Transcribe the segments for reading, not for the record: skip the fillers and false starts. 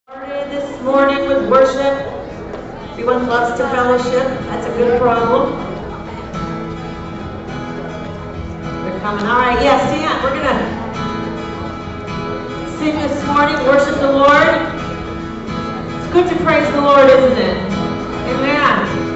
Started this morning with worship. Everyone loves to fellowship. That's a good problem. They're coming. All right, yes, yeah, we're going to sing this morning, worship the Lord. It's good to praise the Lord, isn't it? Amen.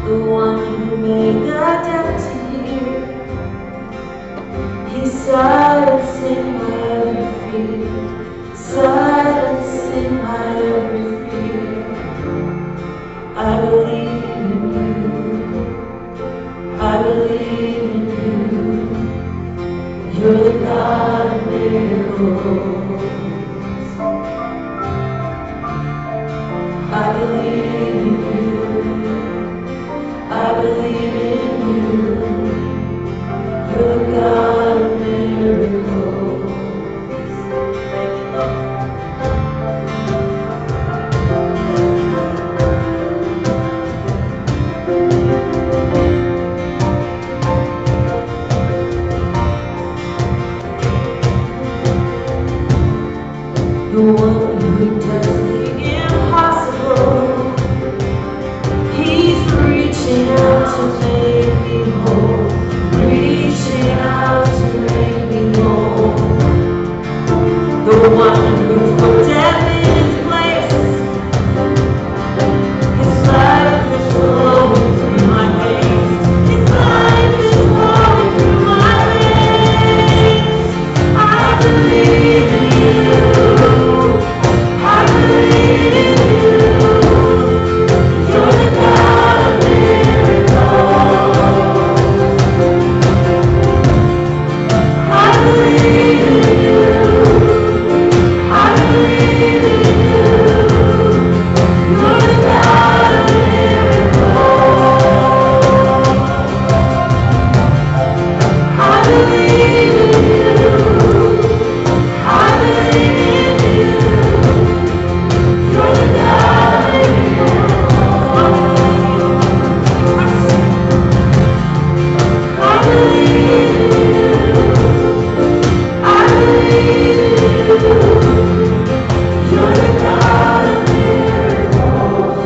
the one who made the deaf to hear. He's silencing my every fear, silencing my every fear. I believe in you, I believe in you. You're the God of miracles. I believe in you, I believe in you. You're the God of miracles. Thank you, Lord. The one who does the impossible. He's reaching out to make me whole, reaching out to make me whole. The one who put death in his place. His life is flowing through my veins. His life is flowing through my veins. I believe in you. I believe in you. You're the God of miracles. I believe in you. I believe in you. You're the God of miracles. I believe in you. I believe in you. You're the God of miracles. I believe in you. I believe in you. You're the God of miracles.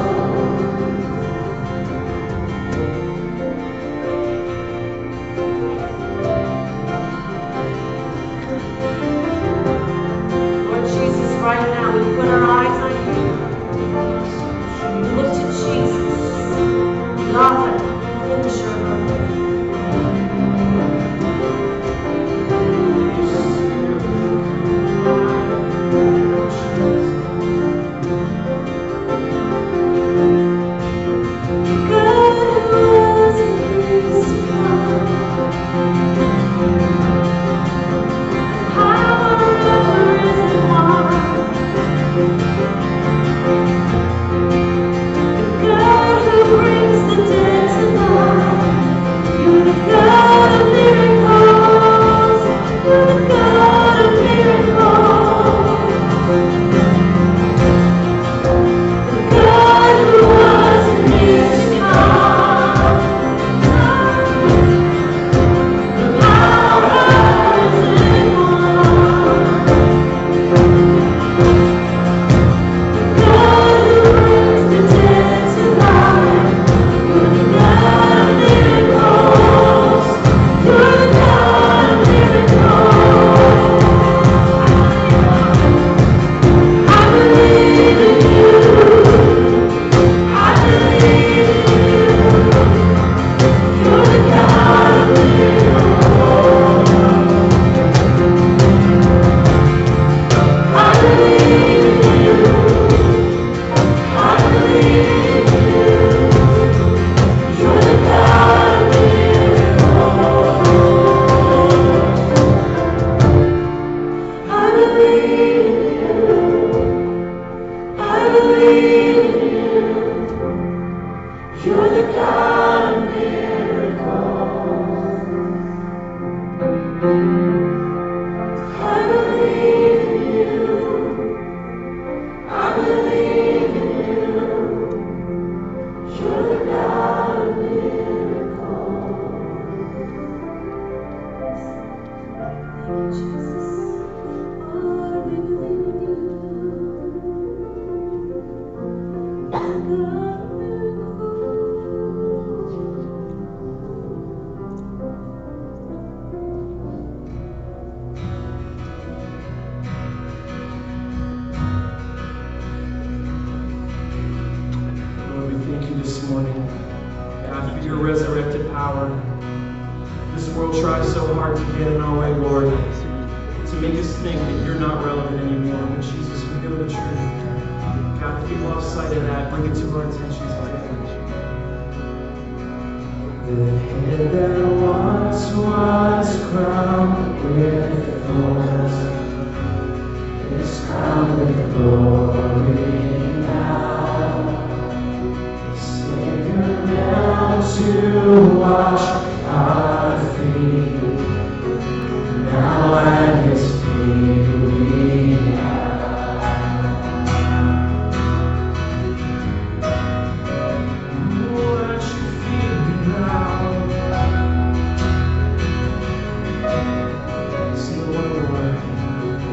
Lord Jesus, right now we put our eyes on you. We look to Jesus, the author and finisher of our faith. God who was and is to come, power ever risen one. God who brings the dead to life. You're the God of miracles. You're the God of miracles. The God who was and is to come. The power risen one. God who brings the dead to life. You're the God of miracles. You're the God of miracles. I believe in you. I believe in you. You're the God of miracles. I believe in you. I believe in you. You're the God of miracles. I believe in you. I believe in you. You're the God of miracles. I believe in you. I believe in you. You're the God of miracles. Thank you, Jesus. Oh, we believe in you. God of Lord, we thank you this morning God, for your resurrected power. This world tries so hard to get in our way, Lord, to make us think that you're not relevant anymore. But Jesus, we know the truth. God, if we lost sight of that, bring it to our attention today. The head that once was crowned with thorns is crowned with glory now. Savior now to wash our feet. Now at his feet we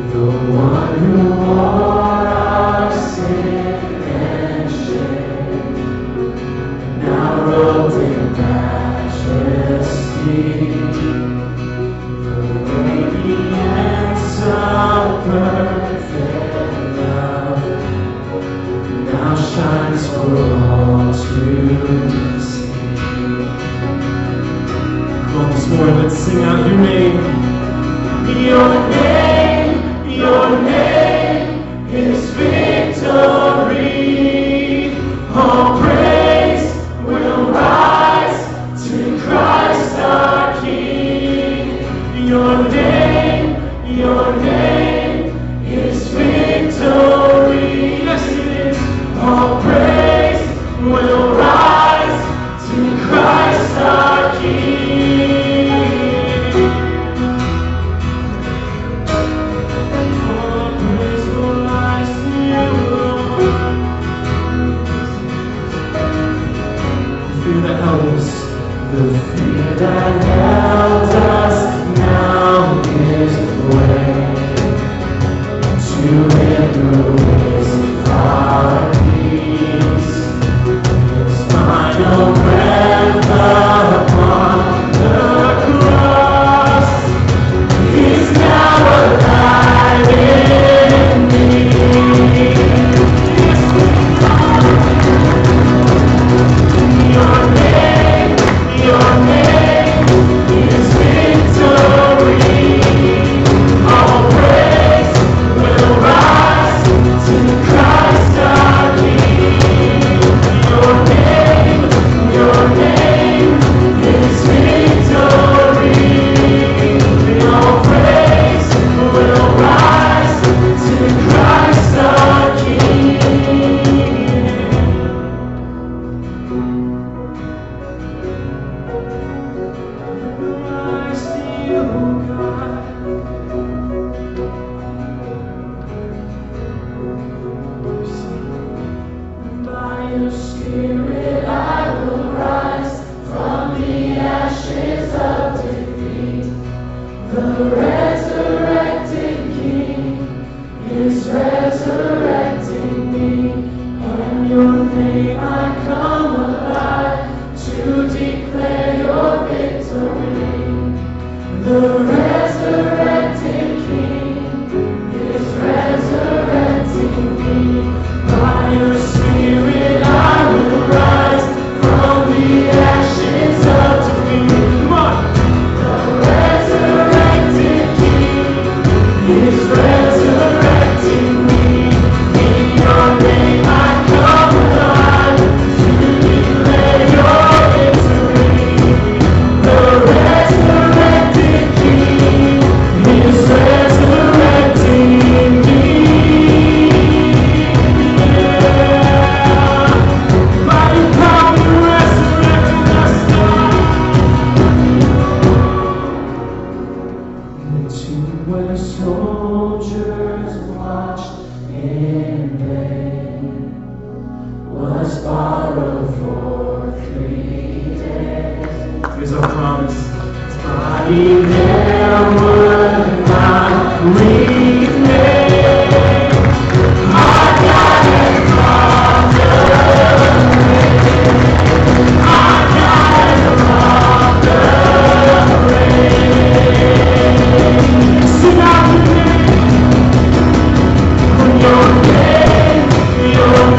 the one who bore our sin and shame, now robed in majesty, the radiance of perfect love now shines for all to see. Come on, this morning, let's sing out your name. Your name is victory. All praise will rise to Christ our King. Your name is victory. Yes, it is. All praise will rise to Christ our King. The fear that held us now gives way to embrace our peace. His final breath upon the cross is now alive in me. Your name is victory. All praise will rise to Christ our King. Your name is victory. All praise will rise to Christ our King. Your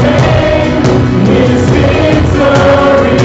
name is victory.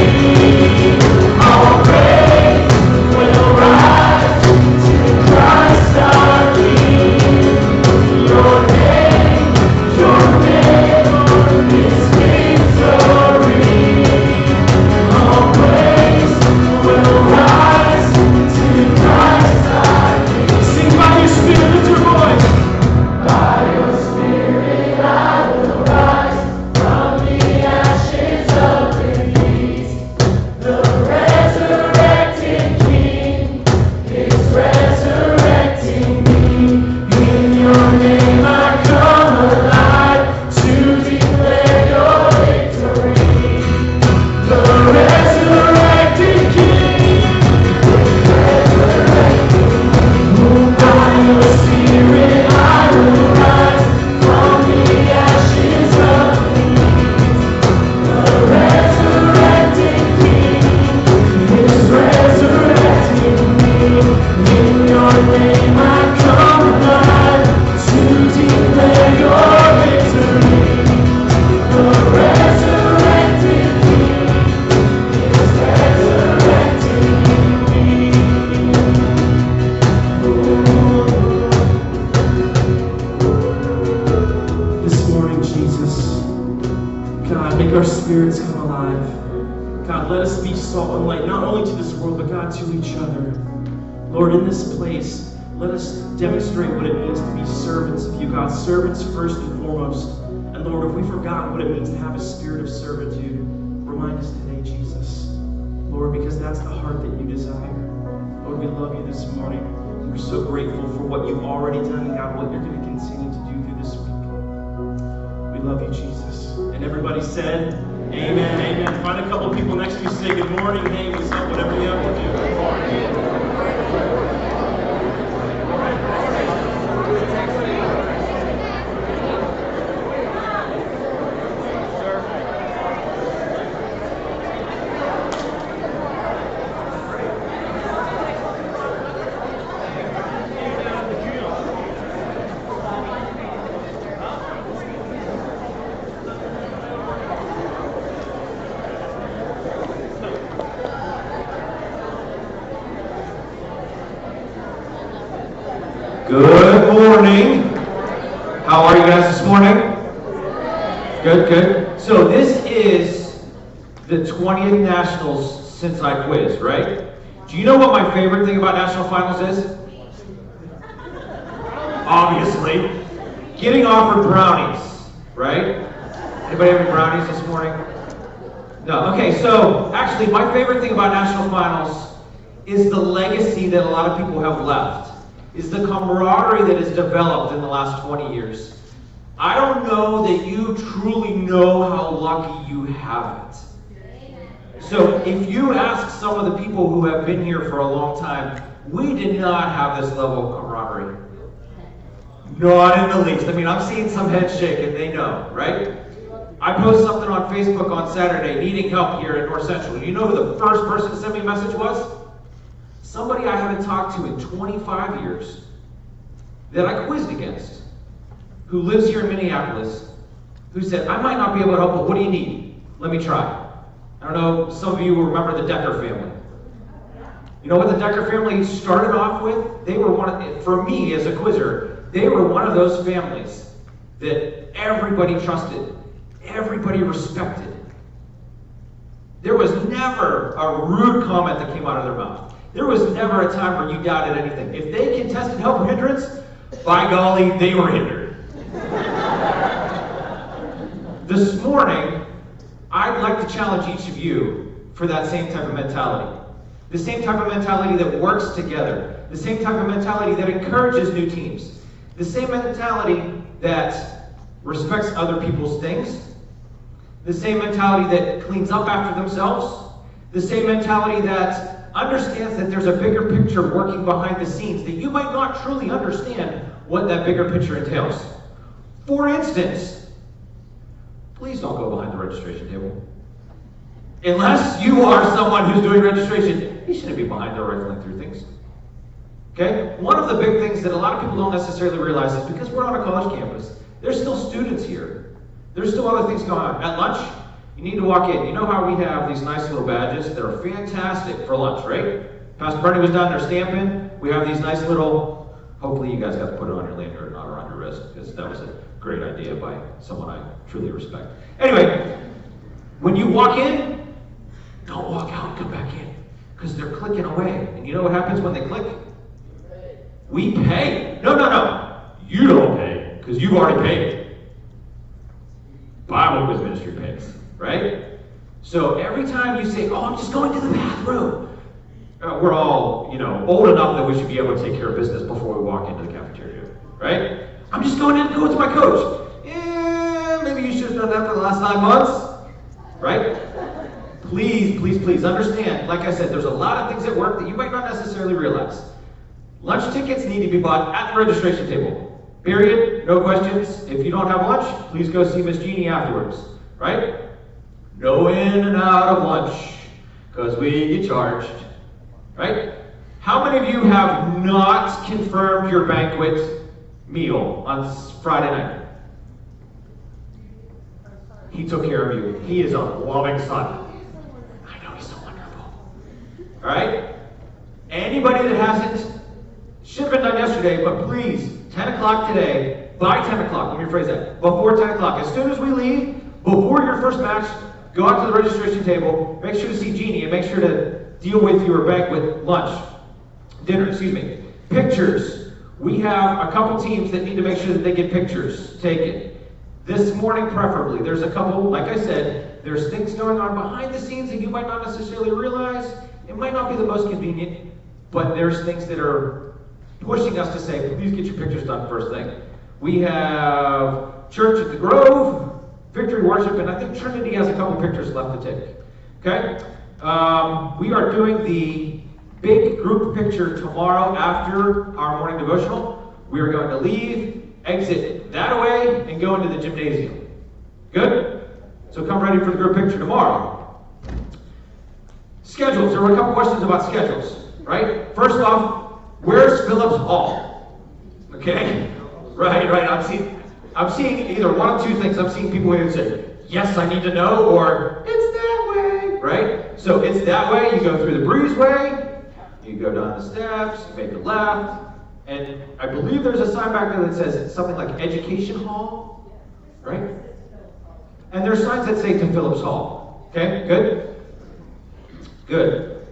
alive. God, let us be salt and light, not only to this world, but God, to each other. Lord, in this place, let us demonstrate what it means to be servants of you, God, servants first and foremost. And Lord, if we forgot what it means to have a spirit of servitude, remind us today, Jesus. Lord, because that's the heart that you desire. Lord, we love you this morning. We're so grateful for what you've already done, and God, what you're going to continue to do through this week. We love you, Jesus. And everybody said, amen, amen. Find a couple people next to you, say good morning, hey, what's up, whatever you have to do. Good morning. Good morning. How are you guys this morning? Good, good. So this is the 20th Nationals since I quizzed, right? Do you know what my favorite thing about National Finals is? Obviously, getting offered brownies, right? Anybody have any brownies this morning? No. Okay, so actually my favorite thing about National Finals is the legacy that a lot of people have left. Is the camaraderie that has developed in the last 20 years. I don't know that you truly know how lucky you have it. So if you ask some of the people who have been here for a long time, we did not have this level of camaraderie. Not in the least. I mean, I'm seeing some heads shake and they know, right? I posted something on Facebook on Saturday, needing help here in North Central. You know who the first person to send me a message was? Somebody I haven't talked to in 25 years that I quizzed against, who lives here in Minneapolis, who said, I might not be able to help, but what do you need? Let me try. I don't know, some of you will remember the Decker family. You know what the Decker family started off with? They were for me as a quizzer, they were one of those families that everybody trusted, everybody respected. There was never a rude comment that came out of their mouth. There was never a time where you doubted anything. If they contested help or hindrance, by golly, they were hindered. This morning, I'd like to challenge each of you for that same type of mentality. The same type of mentality that works together. The same type of mentality that encourages new teams. The same mentality that respects other people's things. The same mentality that cleans up after themselves. The same mentality that understands that there's a bigger picture working behind the scenes, that you might not truly understand what that bigger picture entails. For instance, please don't go behind the registration table. Unless you are someone who's doing registration, you shouldn't be behind there rifling through things. Okay? One of the big things that a lot of people don't necessarily realize is because we're on a college campus, there's still students here. There's still other things going on. At lunch, you need to walk in. You know how we have these nice little badges that are fantastic for lunch, right? Pastor Bernie was down there stamping. We have these nice little, hopefully you guys got to put it on your lanyard, not around your wrist, because that was a great idea by someone I truly respect. Anyway, when you walk in, don't walk out and come back in, because they're clicking away. And you know what happens when they click? We pay. No. You don't pay, because you've already paid. Bible Quiz Ministry pays. Right? So every time you say, oh, I'm just going to the bathroom, we're all, old enough that we should be able to take care of business before we walk into the cafeteria, right? I'm just going to go with my coach. Maybe you should have done that for the last 9 months, right? Please understand, like I said, there's a lot of things at work that you might not necessarily realize. Lunch tickets need to be bought at the registration table. Period. No questions. If you don't have lunch, please go see Miss Jeannie afterwards, right? No in and out of lunch, because we get charged, right? How many of you have not confirmed your banquet meal on Friday night? He took care of you. He is a loving son. I know he's so wonderful. All right? Anybody that hasn't, should have been done yesterday, but please, 10 o'clock today, by 10 o'clock, let me rephrase that, before 10 o'clock, as soon as we leave, before your first match, Go out to the registration table, make sure to see Jeannie, and make sure to deal with your banquet dinner, excuse me. Pictures. We have a couple teams that need to make sure that they get pictures taken. This morning, preferably. There's a couple, like I said, there's things going on behind the scenes that you might not necessarily realize. It might not be the most convenient, but there's things that are pushing us to say, please get your pictures done first thing. We have Church at the Grove, Victory Worship, and I think Trinity has a couple pictures left to take. Okay? We are doing the big group picture tomorrow after our morning devotional. We are going to leave, exit that way, and go into the gymnasium. Good? So come ready for the group picture tomorrow. Schedules. There were a couple questions about schedules, right? First off, where's Phillips Hall? Okay? Right. I'm seeing either one of two things. I'm seeing people who say, yes, I need to know, or it's that way, right? So it's that way. You go through the breezeway, you go down the steps, you make a left, and I believe there's a sign back there that says something like Education Hall, right? And there's signs that say to Phillips Hall. Okay, good? Good.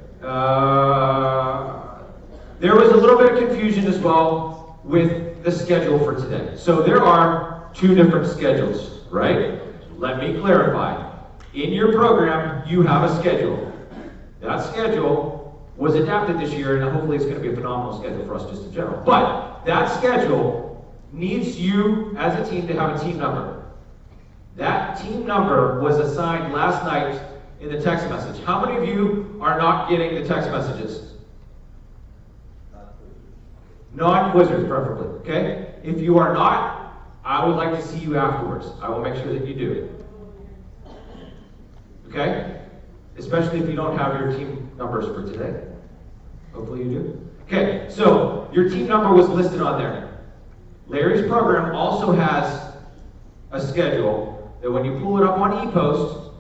There was a little bit of confusion as well with the schedule for today. So there are two different schedules, right? Let me clarify. In your program, you have a schedule. That schedule was adapted this year, and hopefully it's going to be a phenomenal schedule for us just in general. But that schedule needs you as a team to have a team number. That team number was assigned last night in the text message. How many of you are not getting the text messages? Non-quizzers, preferably, okay? If you are not, I would like to see you afterwards. I will make sure that you do. Okay? Especially if you don't have your team numbers for today. Hopefully you do. Okay, so your team number was listed on there. Larry's program also has a schedule that when you pull it up on ePost,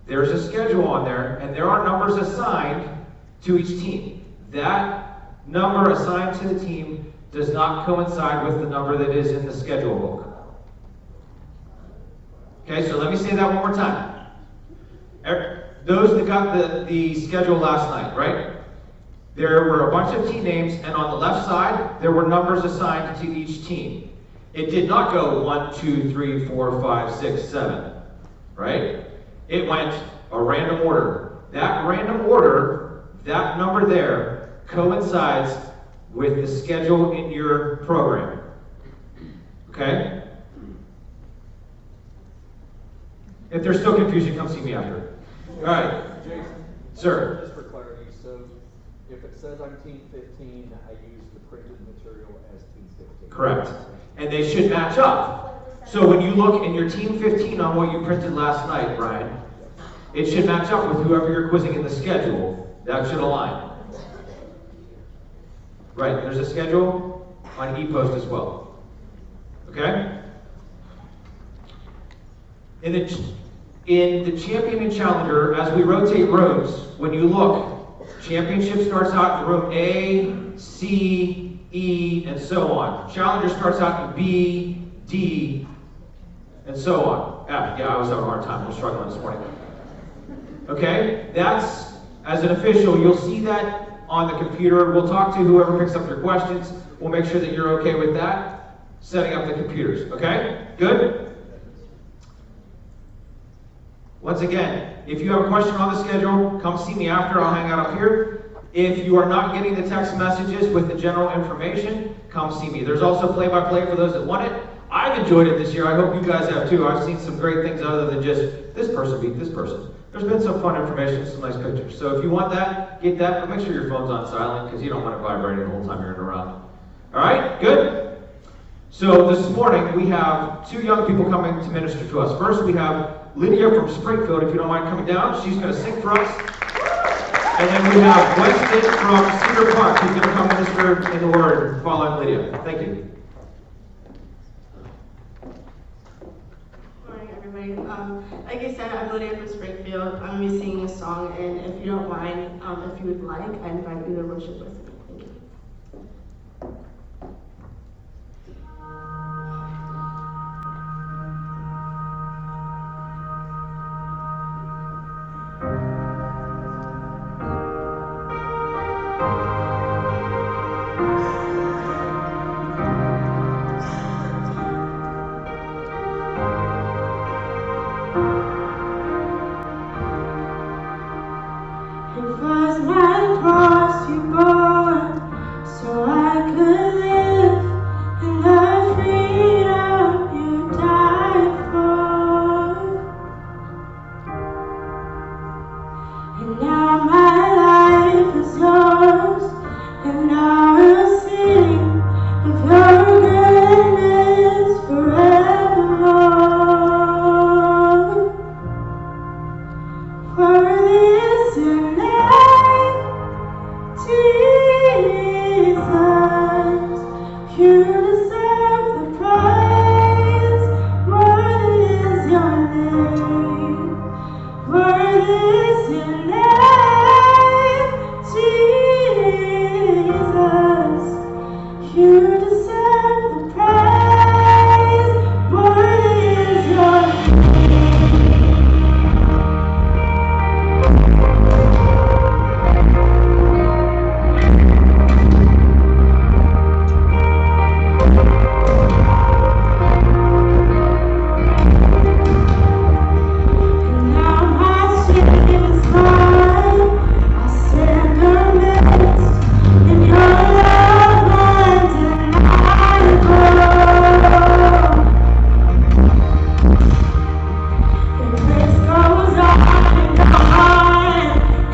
there's a schedule on there, and there are numbers assigned to each team. That number assigned to the team does not coincide with the number that is in the schedule book. Okay, so let me say that one more time. Those that got the schedule last night, right? There were a bunch of team names, and on the left side, there were numbers assigned to each team. It did not go 1, 2, 3, 4, 5, 6, 7, right? It went a random order. That random order, that number there, coincides with the schedule in your program. Okay? If there's still confusion, come see me after. All right. Jason. Sir. Just for clarity, so if it says I'm team 15, I use the printed material as team 15. Correct. And they should match up. So when you look in your team 15 on what you printed last night, Brian, it should match up with whoever you're quizzing in the schedule. That should align. Right, there's a schedule on ePost as well. Okay? In the champion and challenger, as we rotate rows, when you look, championship starts out in room A, C, E, and so on. Challenger starts out in B, D, and so on. F, yeah, I was having a hard time. I was struggling this morning. Okay? That's, as an official, you'll see that on the computer. We'll talk to whoever picks up your questions. We'll make sure that you're okay with that. Setting up the computers, okay? Good? Once again, if you have a question on the schedule, come see me after. I'll hang out up here. If you are not getting the text messages with the general information, come see me. There's also play-by-play for those that want it. I've enjoyed it this year. I hope you guys have too. I've seen some great things other than just this person beat this person. There's been some fun information, some nice pictures. So if you want that, get that, but make sure your phone's on silent because you don't want it vibrating the whole time you're in around. All right, good? So this morning we have two young people coming to minister to us. First we have Lydia from Springfield, if you don't mind coming down. She's going to sing for us. And then we have Winston from Cedar Park, who's going to come minister in the Word following Lydia. Thank you. Like I said, I'm Lydia from Springfield. I'm going to be singing a song, and if you don't mind, if you would like, I invite you to worship with me. Thank you. It was my cross you bore, so I could live in the freedom you died for. And now my life is yours, and I will sing of your goodness forevermore. Worthy is your name, Jesus. You deserve the praise. Worthy is your name. Worthy is your name, Jesus. You deserve the praise. Worthy is your name. And now my shame is gone. I stand amazed in your love undeniable. Your grace goes on and on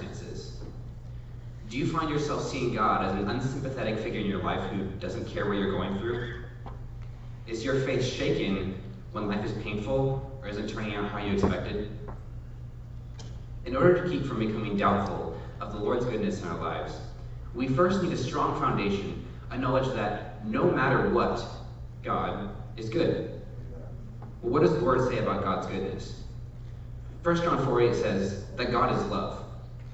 circumstances? Do you find yourself seeing God as an unsympathetic figure in your life who doesn't care what you're going through? Is your faith shaken when life is painful, or is it turning out how you expected? In order to keep from becoming doubtful of the Lord's goodness in our lives, we first need a strong foundation, a knowledge that no matter what, God is good. Well, what does the Word say about God's goodness? 1 John 4:8 says that God is love.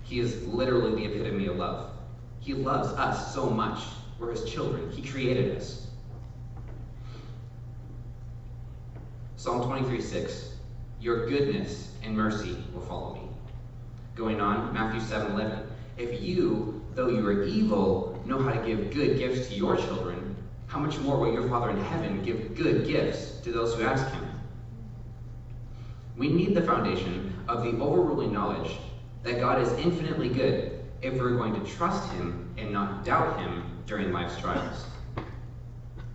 He is literally the epitome of love. He loves us so much. We're his children. He created us. Psalm 23:6, your goodness and mercy will follow me. Going on, Matthew 7:11, if you, though you are evil, know how to give good gifts to your children, how much more will your Father in heaven give good gifts to those who ask him? We need the foundation of the overruling knowledge that God is infinitely good if we're going to trust him and not doubt him during life's trials.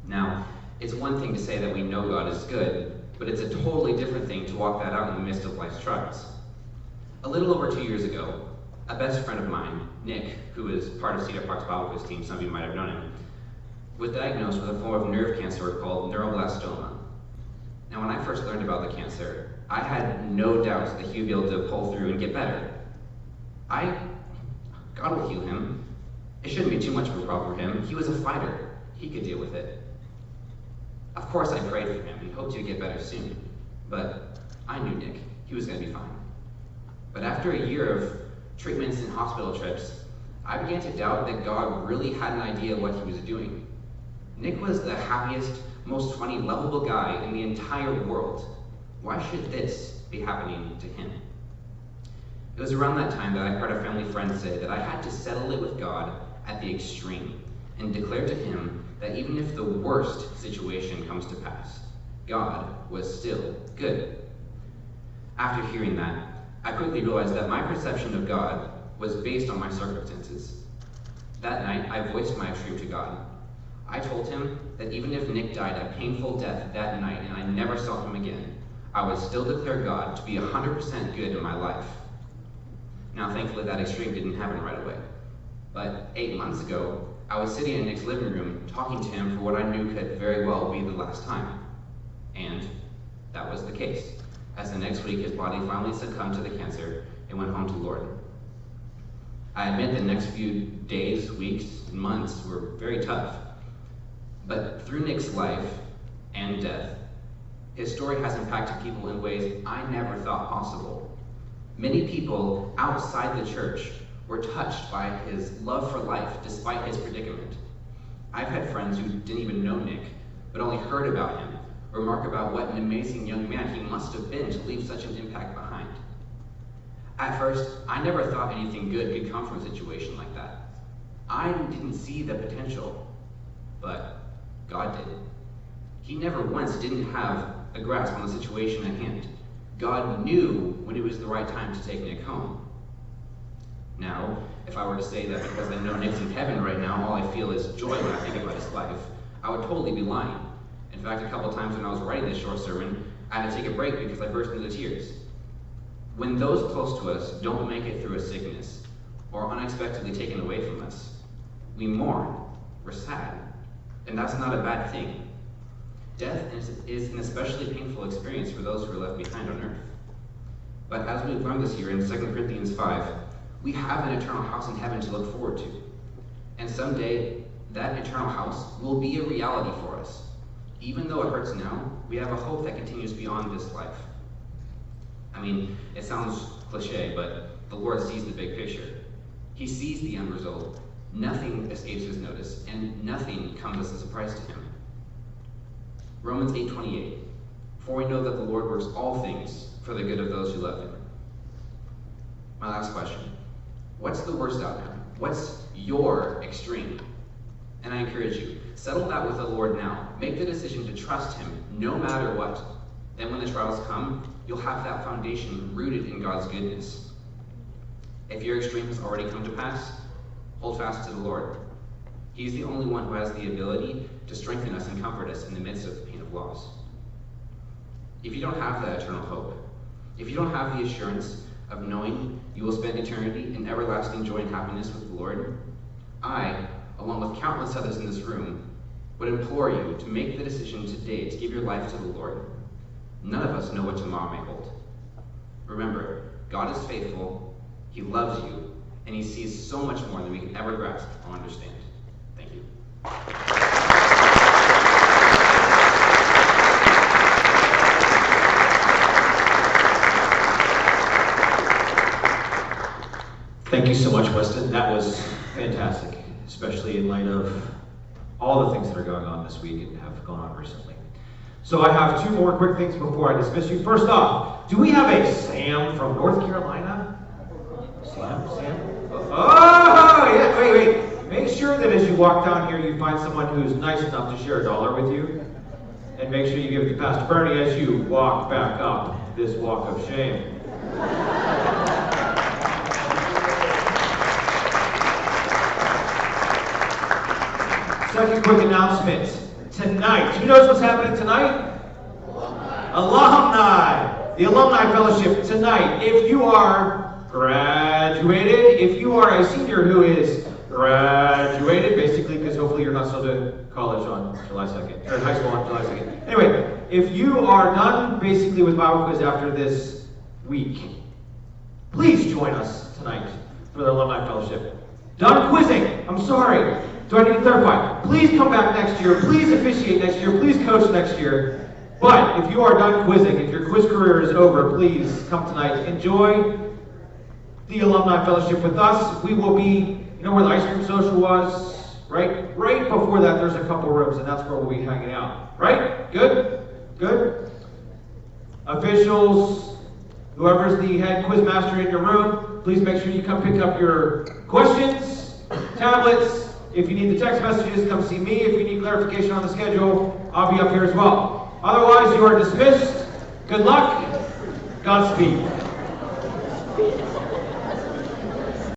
Now, it's one thing to say that we know God is good, but it's a totally different thing to walk that out in the midst of life's trials. A little over 2 years ago, a best friend of mine, Nick, who is part of Cedar Park's Bible quiz team, some of you might have known him, was diagnosed with a form of nerve cancer called neuroblastoma. Now, when I first learned about the cancer, I had no doubts that he would be able to pull through and get better. God will heal him. It shouldn't be too much of a problem for him. He was a fighter. He could deal with it. Of course, I prayed for him and hoped he'd get better soon. But I knew Nick. He was going to be fine. But after a year of treatments and hospital trips, I began to doubt that God really had an idea what he was doing. Nick was the happiest, most funny, lovable guy in the entire world. Why should this be happening to him? It was around that time that I heard a family friend say that I had to settle it with God at the extreme and declare to him that even if the worst situation comes to pass, God was still good. After hearing that, I quickly realized that my perception of God was based on my circumstances. That night, I voiced my extreme to God. I told him that even if Nick died a painful death that night and I never saw him again, I would still declare God to be 100% good in my life. Now, thankfully, that extreme didn't happen right away. But 8 months ago, I was sitting in Nick's living room talking to him for what I knew could very well be the last time. And that was the case, as the next week his body finally succumbed to the cancer and went home to the Lord. I admit the next few days, weeks, and months were very tough. But through Nick's life and death, his story has impacted people in ways I never thought possible. Many people outside the church were touched by his love for life despite his predicament. I've had friends who didn't even know Nick, but only heard about him, remark about what an amazing young man he must have been to leave such an impact behind. At first, I never thought anything good could come from a situation like that. I didn't see the potential, but God did. He never once didn't have a grasp on the situation at hand. God knew when it was the right time to take Nick home. Now, if I were to say that because I know Nick's in heaven right now, all I feel is joy when I think about his life, I would totally be lying. In fact, a couple of times when I was writing this short sermon, I had to take a break because I burst into tears. When those close to us don't make it through a sickness or are unexpectedly taken away from us, we mourn, we're sad, and that's not a bad thing. Death is an especially painful experience for those who are left behind on earth. But as we've learned this year in 2 Corinthians 5, we have an eternal house in heaven to look forward to. And someday, that eternal house will be a reality for us. Even though it hurts now, we have a hope that continues beyond this life. I mean, it sounds cliche, but the Lord sees the big picture. He sees the end result. Nothing escapes his notice, and nothing comes as a surprise to him. Romans 8:28, for we know that the Lord works all things for the good of those who love him. My last question, what's the worst outcome? What's your extreme? And I encourage you, settle that with the Lord now. Make the decision to trust him no matter what. Then when the trials come, you'll have that foundation rooted in God's goodness. If your extreme has already come to pass, hold fast to the Lord. He's the only one who has the ability to strengthen us and comfort us in the midst of the pain of loss. If you don't have that eternal hope, if you don't have the assurance of knowing You will spend eternity in everlasting joy and happiness with the Lord. I, along with countless others in this room, would implore you to make the decision today to give your life to the Lord. None of us know what tomorrow may hold. Remember, God is faithful, He loves you, and He sees so much more than we can ever grasp or understand. Thank you. Thank you so much, Weston. That was fantastic, especially in light of all the things that are going on this week and have gone on recently. So I have 2 more quick things before I dismiss you. First off, do we have a Sam from North Carolina? Sam? Oh, yeah, wait. Make sure that as you walk down here, you find someone who's nice enough to share $1 with you. And make sure you give it to Pastor Bernie as you walk back up this walk of shame. Second quick announcement. Tonight, who knows what's happening tonight? Alumni. The Alumni Fellowship tonight. If you are graduated, if you are a senior who is graduated, basically because hopefully you're not still to college on July 2nd, or high school on July 2nd. Anyway, if you are done basically with Bible quiz after this week, please join us tonight for the Alumni Fellowship. Done quizzing. I'm sorry. Do I need to clarify? Please come back next year. Please officiate next year. Please coach next year. But if you are done quizzing, if your quiz career is over, please come tonight. Enjoy the Alumni Fellowship with us. We will be, you know where the ice cream social was? Right? Right before that, there's a couple rooms, and that's where we'll be hanging out. Right? Good? Good? Officials, whoever's the head quiz master in your room, please make sure you come pick up your questions, tablets. If you need the text messages, come see me. If you need clarification on the schedule, I'll be up here as well. Otherwise, you are dismissed. Good luck. Godspeed.